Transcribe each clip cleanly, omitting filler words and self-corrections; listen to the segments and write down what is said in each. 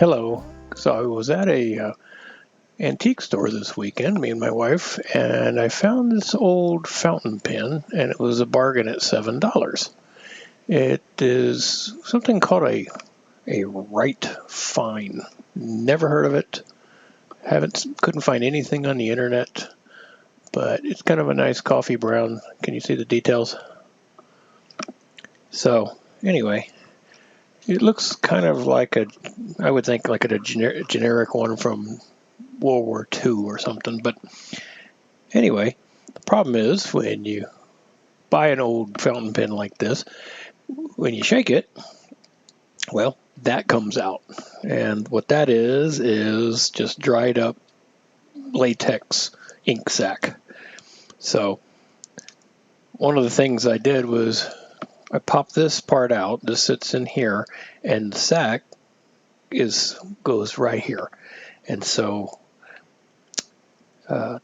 Hello. So I was at a antique store this weekend, me and my wife, and I found this old fountain pen, and it was a bargain at $7. It is something called a right fine. Never heard of it. Couldn't find anything on the internet, but it's kind of a nice coffee brown. Can you see the details? So anyway, it looks kind of like I would think like a generic one from World War II or something. But anyway, the problem is when you buy an old fountain pen like this, when you shake it, well, that comes out. And what that is just dried up latex ink sac. So one of the things I did was I popped this part out. This sits in here, and the sac goes right here. And so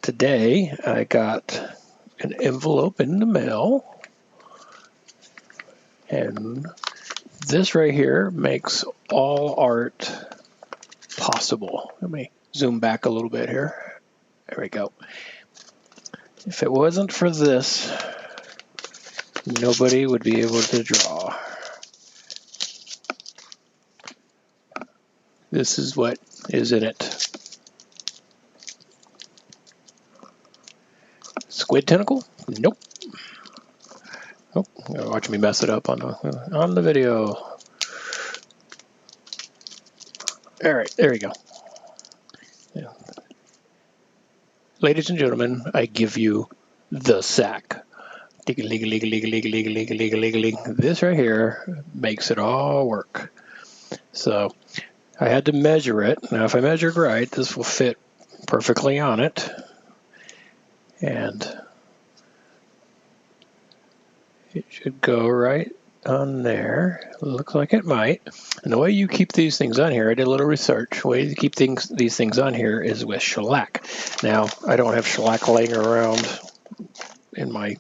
today I got an envelope in the mail, and this right here makes all art possible. Let me zoom back a little bit here. There we go. If it wasn't for this, nobody would be able to draw. This is what is in it. Squid tentacle? Nope. Oh, watch me mess it up on the video. All right, there we go. Yeah. Ladies and gentlemen, I give you the sack. This right here makes it all work. So I had to measure it. Now, if I measured right, this will fit perfectly on it. And it should go right on there. Looks like it might. And the way you keep these things on here, I did a little research. The way you keep these things on here is with shellac. Now, I don't have shellac laying around in my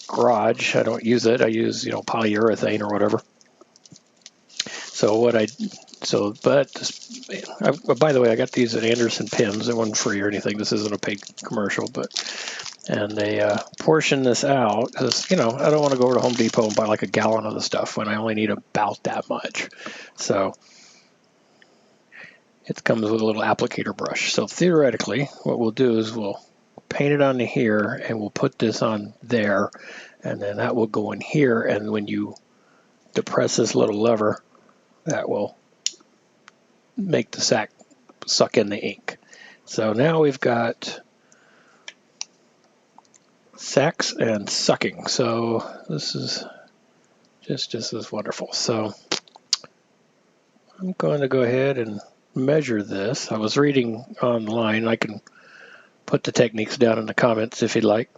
garage. I don't use it. I use, polyurethane or whatever. By the way, I got these at Anderson Pens. They weren't free or anything. This isn't a paid commercial, and they portion this out because, I don't want to go over to Home Depot and buy like a gallon of the stuff when I only need about that much. So it comes with a little applicator brush. So theoretically, what we'll do is we'll paint it onto here, and we'll put this on there, and then that will go in here, and when you depress this little lever, that will make the sac suck in the ink. So now we've got sacs and sucking. So this is just as wonderful. So I'm going to go ahead and measure this. I was reading online. I can put the techniques down in the comments if you'd like.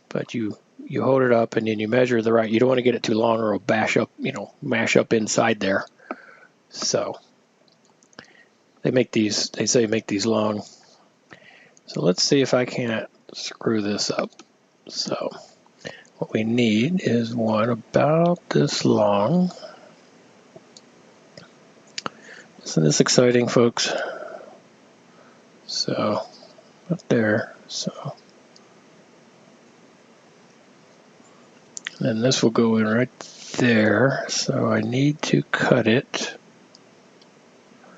But you hold it up and then you measure the right. You don't want to get it too long or it'll mash up inside there. So they say make these long. So let's see if I can't screw this up. So what we need is one about this long. Isn't this exciting, folks? So up there. So and this will go in right there. So I need to cut it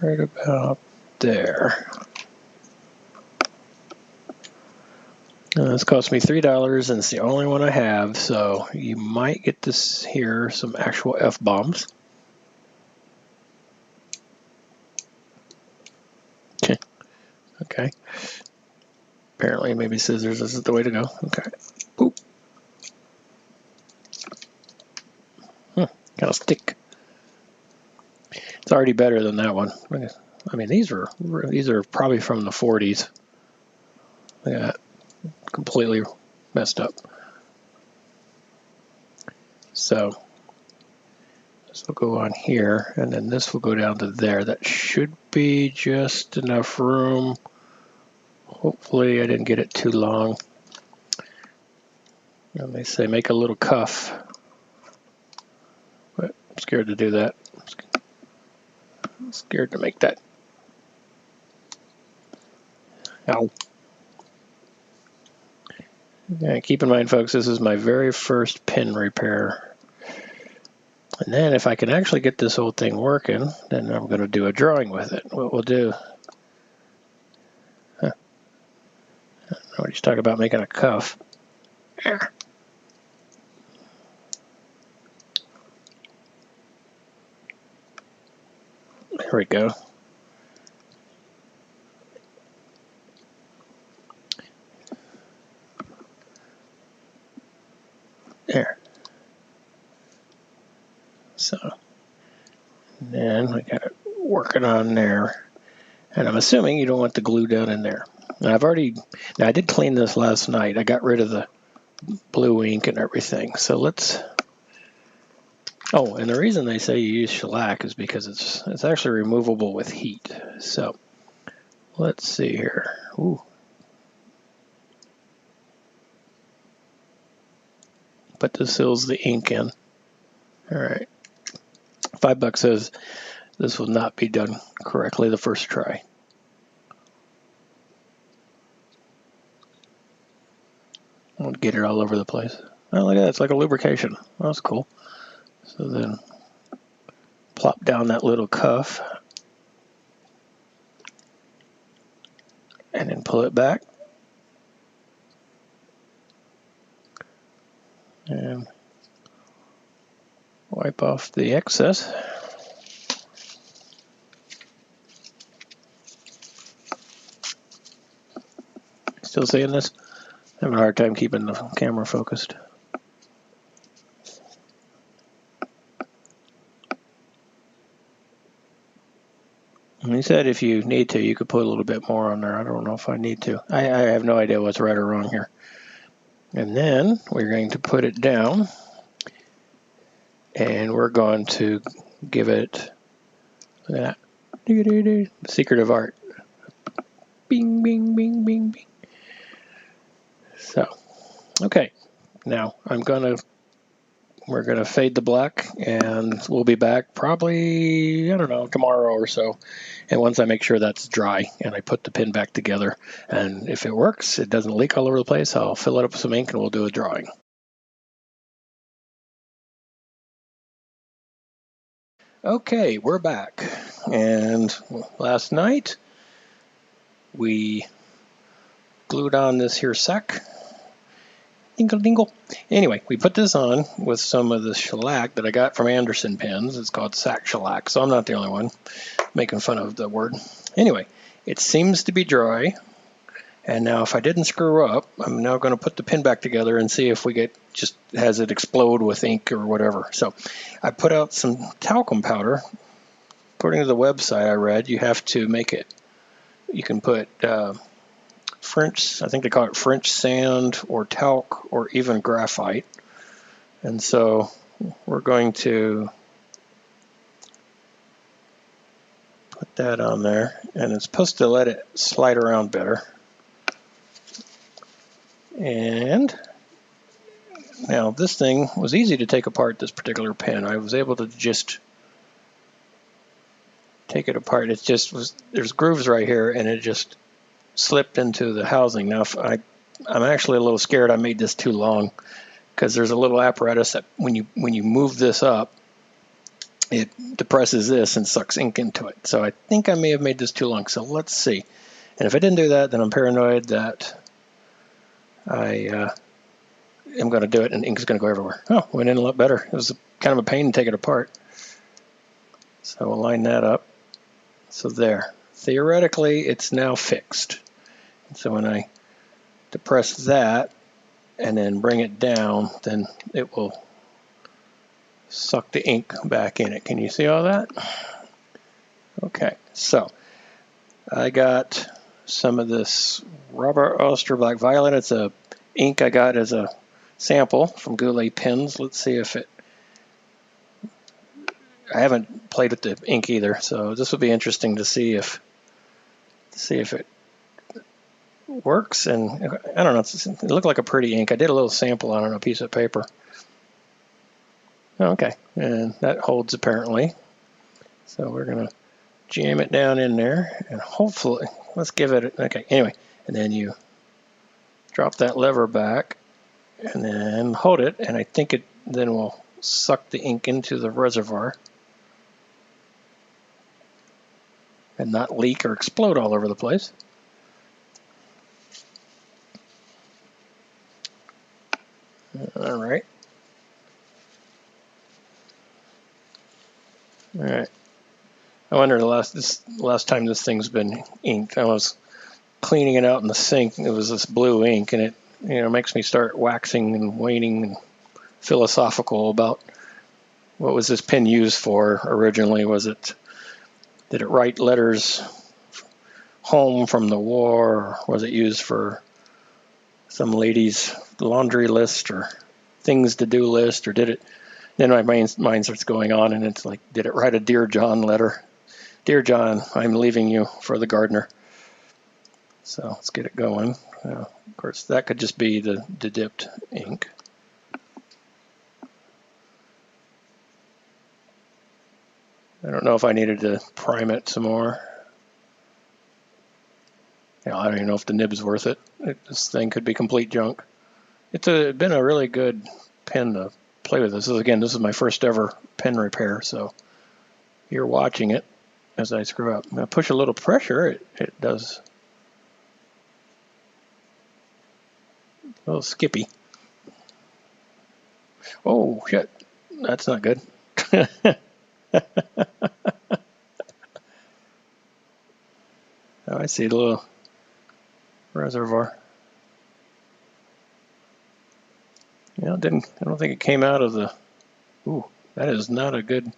right about there. This cost me $3, and it's the only one I have, so you might get to hear some actual F-bombs. Okay. Apparently, maybe scissors is the way to go. Okay. Boop. Got a stick. It's already better than that one. I mean, these are probably from the 40s. Yeah. Completely messed up. So this will go on here, and then this will go down to there. That should be just enough room. Hopefully I didn't get it too long. And they say make a little cuff, but I'm scared to do that. I'm scared to make that. Ow. Yeah, keep in mind, folks, this is my very first pin repair. And then if I can actually get this whole thing working, then I'm going to do a drawing with it. What we'll do, I don't know what he's talking about, making a cuff. There we go. There. So, then I got it working on there. And I'm assuming you don't want the glue down in there. Now I did clean this last night. I got rid of the blue ink and everything. So let's, oh, and the reason they say you use shellac is because it's actually removable with heat. So let's see here. Ooh. But this seals the ink in. All right. $5 says this will not be done correctly the first try. I'll get it all over the place. Oh, look at that. It's like a lubrication. That's cool. So then plop down that little cuff and then pull it back. And wipe off the excess. Still seeing this? Having a hard time keeping the camera focused. And he said if you need to, you could put a little bit more on there. I don't know if I need to. I have no idea what's right or wrong here. And then we're going to put it down. And we're going to give it, look at that, secret of art. Bing, bing, bing, bing, bing. So, okay, now we're gonna fade the black, and we'll be back probably, I don't know, tomorrow or so. And once I make sure that's dry and I put the pin back together, and if it works, it doesn't leak all over the place, I'll fill it up with some ink and we'll do a drawing. Okay, we're back. And last night we glued on this here sack. Dingle, dingle. Anyway, we put this on with some of the shellac that I got from Anderson pens. It's called sack shellac, so I'm not the only one making fun of the word. Anyway, it seems to be dry. And now if I didn't screw up, I'm now going to put the pin back together and see if we get, just has it explode with ink or whatever. So I put out some talcum powder. According to the website I read, you have to make it, you can put French, I think they call it French sand or talc or even graphite. And so we're going to put that on there, and it's supposed to let it slide around better. And now this thing was easy to take apart, this particular pen. I was able to just take it apart. It just was, there's grooves right here, and it just slipped into the housing. Now I'm actually a little scared I made this too long, because there's a little apparatus that when you move this up, it depresses this and sucks ink into it. So I think I may have made this too long. So let's see. And if I didn't do that, then I'm paranoid that I am going to do it and ink is going to go everywhere. Oh, went in a lot better. It was kind of a pain to take it apart. So we'll line that up. So there. Theoretically, it's now fixed. So when I depress that and then bring it down, then it will suck the ink back in it. Can you see all that? Okay, so I got some of this Robert Oster Black Violet. It's a ink I got as a sample from Goulet Pens. Let's see if it, I haven't played with the ink either, so this will be interesting to see if it works. And I don't know, it looked like a pretty ink. I did a little sample on a piece of paper. Okay, and that holds apparently. So we're gonna jam it down in there, and hopefully, let's give it, okay, anyway, and then you drop that lever back, and then hold it, and I think it then will suck the ink into the reservoir and not leak or explode all over the place. All right. All right. I wonder the last time this thing's been inked. I was cleaning it out in the sink. It was this blue ink, and it makes me start waxing and waning and philosophical about what was this pen used for originally. Did it write letters home from the war, or was it used for some lady's laundry list or things to do list, or did it? Then my mind starts going on, and it's like, did it write a Dear John letter? Dear John, I'm leaving you for the gardener. So let's get it going. Of course, that could just be the dipped ink. I don't know if I needed to prime it some more. I don't even know if the nib's worth it. This thing could be complete junk. It's been a really good pen to play with. This is my first ever pen repair, so you're watching it as I screw up. I'm going to push a little pressure. It does a little skippy. Oh, shit. That's not good. Oh, I see the little reservoir. Yeah, I don't think it came out of the. Ooh, that is not a good.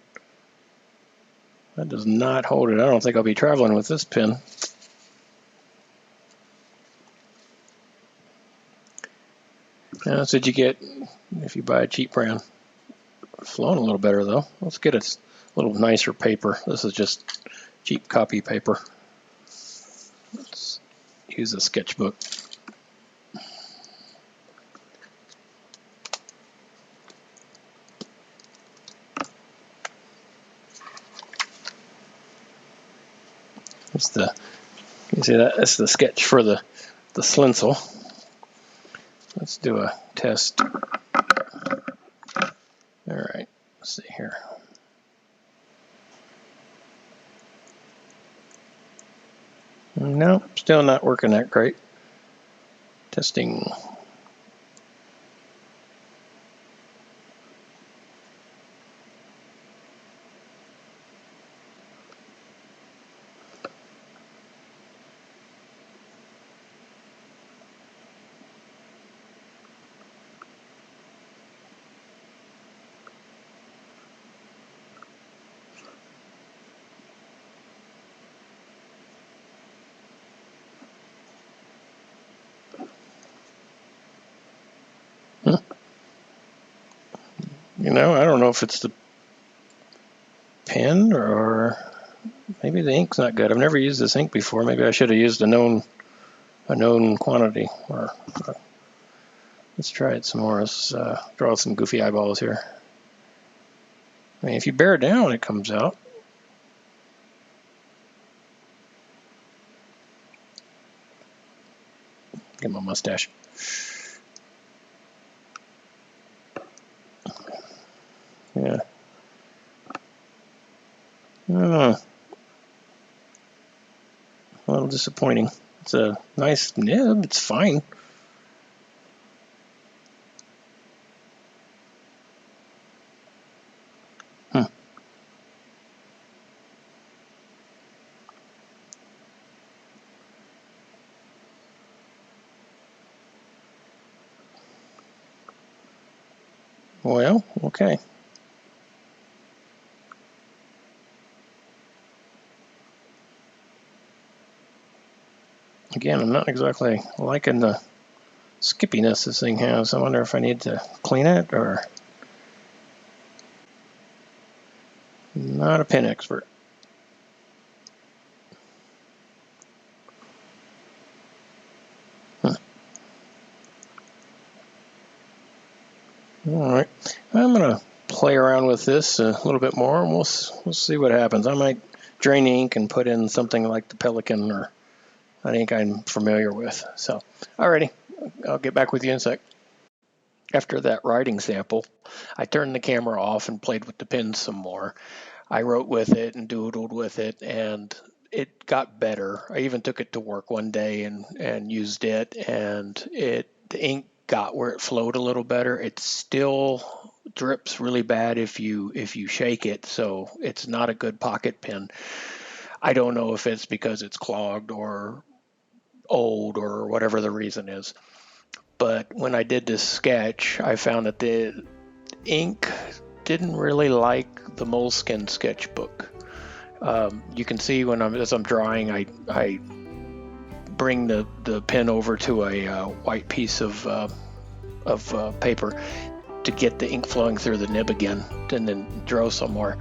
That does not hold it. I don't think I'll be traveling with this pen. That's what you get if you buy a cheap brand. Flown a little better though. Let's get a little nicer paper. This is just cheap copy paper. Let's use a sketchbook. You see that? That's the sketch for the Slinsel. Let's do a test. All right, let's see here. No, still not working that great. Testing. I don't know if it's the pen or maybe the ink's not good. I've never used this ink before. Maybe I should have used a known quantity. Let's try it some more. Let's draw some goofy eyeballs here. I mean, if you bear down, it comes out. Get my mustache. Yeah. A little disappointing. It's a nice nib. It's fine. Well, okay. Again, I'm not exactly liking the skippiness this thing has. I wonder if I need to clean it or... Not a pen expert. All right, I'm gonna play around with this a little bit more, and we'll see what happens. I might drain ink and put in something like the Pelican or an ink I'm familiar with. So, alrighty, I'll get back with you in a sec. After that writing sample, I turned the camera off and played with the pens some more. I wrote with it and doodled with it, and it got better. I even took it to work one day and used it, and the ink got where it flowed a little better. It still drips really bad if you shake it, so it's not a good pocket pen. I don't know if it's because it's clogged or old or whatever the reason is. But when I did this sketch, I found that the ink didn't really like the Moleskine sketchbook. You can see as I'm drawing, I bring the pen over to a white piece of paper to get the ink flowing through the nib again, and then draw some more.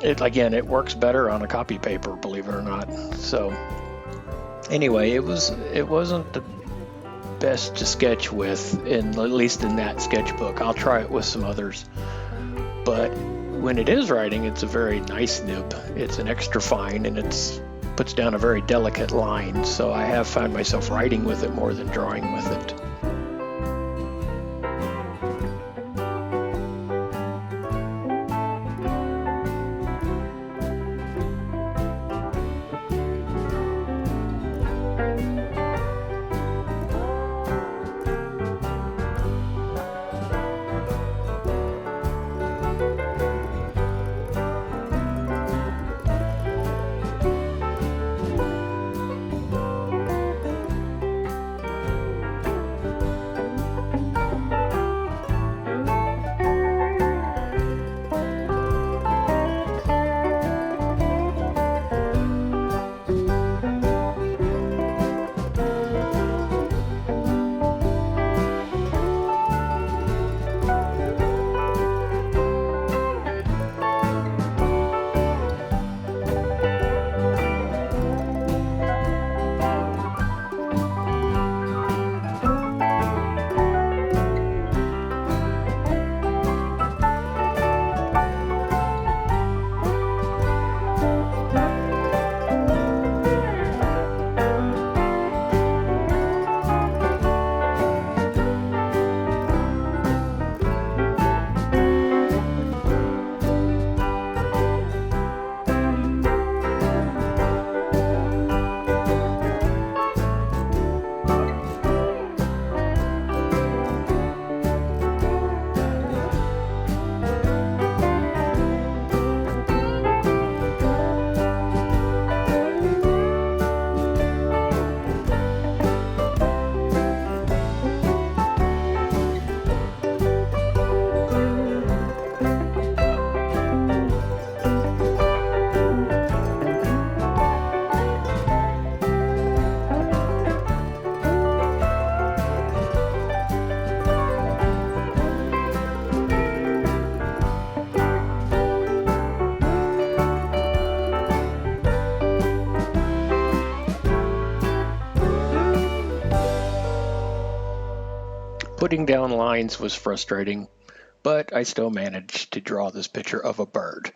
It works better on a copy paper, believe it or not. So anyway, it wasn't the best to sketch with, at least in that sketchbook. I'll try it with some others. But when it is writing, it's a very nice nib. It's an extra fine, and it puts down a very delicate line. So I have found myself writing with it more than drawing with it. Putting down lines was frustrating, but I still managed to draw this picture of a bird.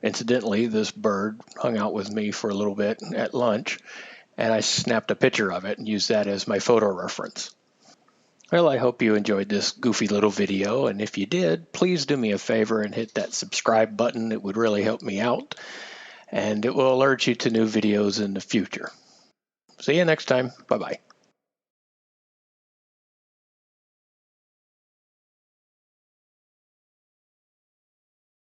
Incidentally, this bird hung out with me for a little bit at lunch, and I snapped a picture of it and used that as my photo reference. Well, I hope you enjoyed this goofy little video, and if you did, please do me a favor and hit that subscribe button. It would really help me out, and it will alert you to new videos in the future. See you next time. Bye-bye.